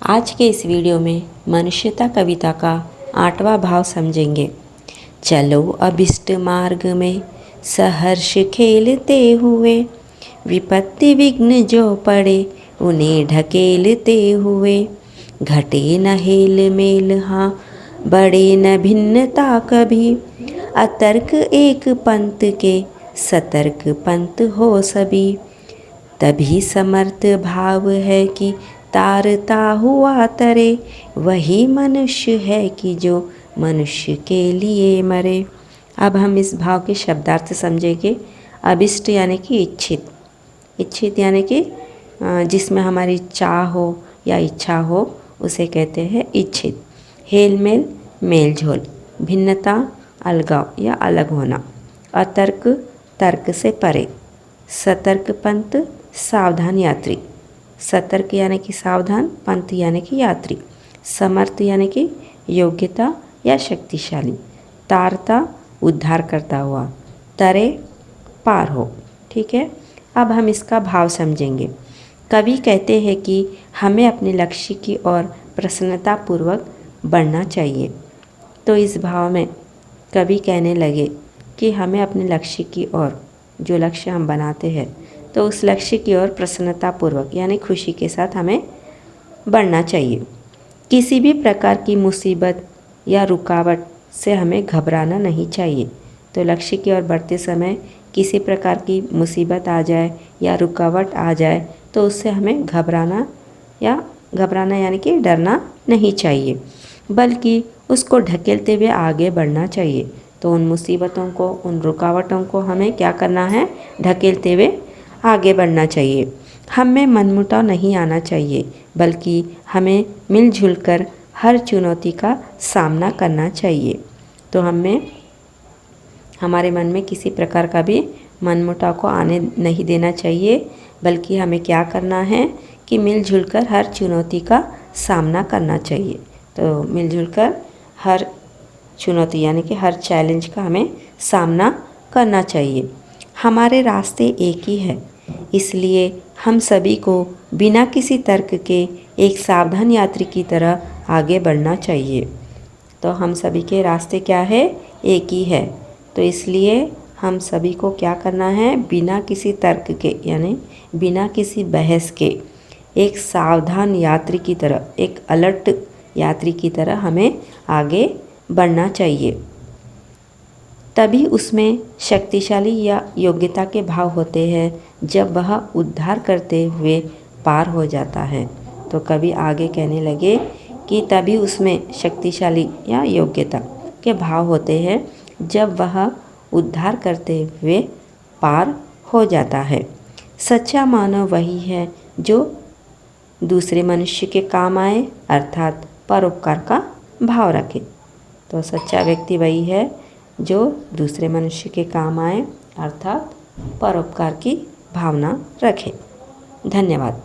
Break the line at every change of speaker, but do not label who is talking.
आज के इस वीडियो में मनुष्यता कविता का 8वां भाव समझेंगे। चलो अभिष्ट मार्ग में सहर्ष खेलते हुए, विपत्ति विघ्न जो पड़े उन्हें ढकेलते हुए। घटे न हेल मेल हाँ बड़े न भिन्नता कभी, अतर्क एक पंथ के सतर्क पंथ हो सभी। तभी समर्थ भाव है कि तारता हुआ तरे, वही मनुष्य है कि जो मनुष्य के लिए मरे। अब हम इस भाव के शब्दार्थ समझेंगे। अभिष्ट यानी कि इच्छित, इच्छित यानी कि जिसमें हमारी चाह हो या इच्छा हो उसे कहते हैं इच्छित। हेल मेल मेल झोल, भिन्नता अलगाव या अलग होना, अतर्क तर्क से परे, सतर्क पंथ सावधान यात्री, सतर्क यानी कि सावधान, पंथ यानी कि यात्री, समर्थ यानी कि योग्यता या शक्तिशाली, तारता उद्धार करता हुआ, तरे पार हो। ठीक है, अब हम इसका भाव समझेंगे। कवि कहते हैं कि हमें अपने लक्ष्य की ओर प्रसन्नतापूर्वक बढ़ना चाहिए। तो इस भाव में कवि कहने लगे कि हमें अपने लक्ष्य की ओर, जो लक्ष्य हम बनाते हैं, तो उस लक्ष्य की ओर प्रसन्नतापूर्वक यानी खुशी के साथ हमें बढ़ना चाहिए। किसी भी प्रकार की मुसीबत या रुकावट से हमें घबराना नहीं चाहिए। तो लक्ष्य की ओर बढ़ते समय किसी प्रकार की मुसीबत आ जाए या रुकावट आ जाए तो उससे हमें घबराना यानी कि डरना नहीं चाहिए, बल्कि उसको ढकेलते हुए आगे बढ़ना चाहिए। तो उन मुसीबतों को, उन रुकावटों को हमें क्या करना है? ढकेलते हुए आगे बढ़ना चाहिए। हम में मनमुटाव नहीं आना चाहिए, बल्कि हमें मिलजुल कर हर चुनौती का सामना करना चाहिए। तो हमारे मन में किसी प्रकार का भी मनमुटाव को आने नहीं देना चाहिए, बल्कि हमें क्या करना है कि मिलजुल कर हर चुनौती का सामना करना चाहिए। तो मिलजुल कर हर चुनौती यानी कि हर चैलेंज का हमें सामना करना चाहिए। हमारे रास्ते एक ही है, इसलिए हम सभी को बिना किसी तर्क के एक सावधान यात्री की तरह आगे बढ़ना चाहिए। तो हम सभी के रास्ते क्या है? एक ही है। तो इसलिए हम सभी को क्या करना है? बिना किसी तर्क के यानी बिना किसी बहस के एक सावधान यात्री की तरह, एक अलर्ट यात्री की तरह हमें आगे बढ़ना चाहिए। तभी उसमें शक्तिशाली या योग्यता के भाव होते हैं जब वह उद्धार करते हुए पार हो जाता है। तो कवि आगे कहने लगे कि तभी उसमें शक्तिशाली या योग्यता के भाव होते हैं जब वह उद्धार करते हुए पार हो जाता है। सच्चा मानव वही है जो दूसरे मनुष्य के काम आए, अर्थात परोपकार का भाव रखे। तो सच्चा व्यक्ति वही है जो दूसरे मनुष्य के काम आए, अर्थात परोपकार की भावना रखे। धन्यवाद।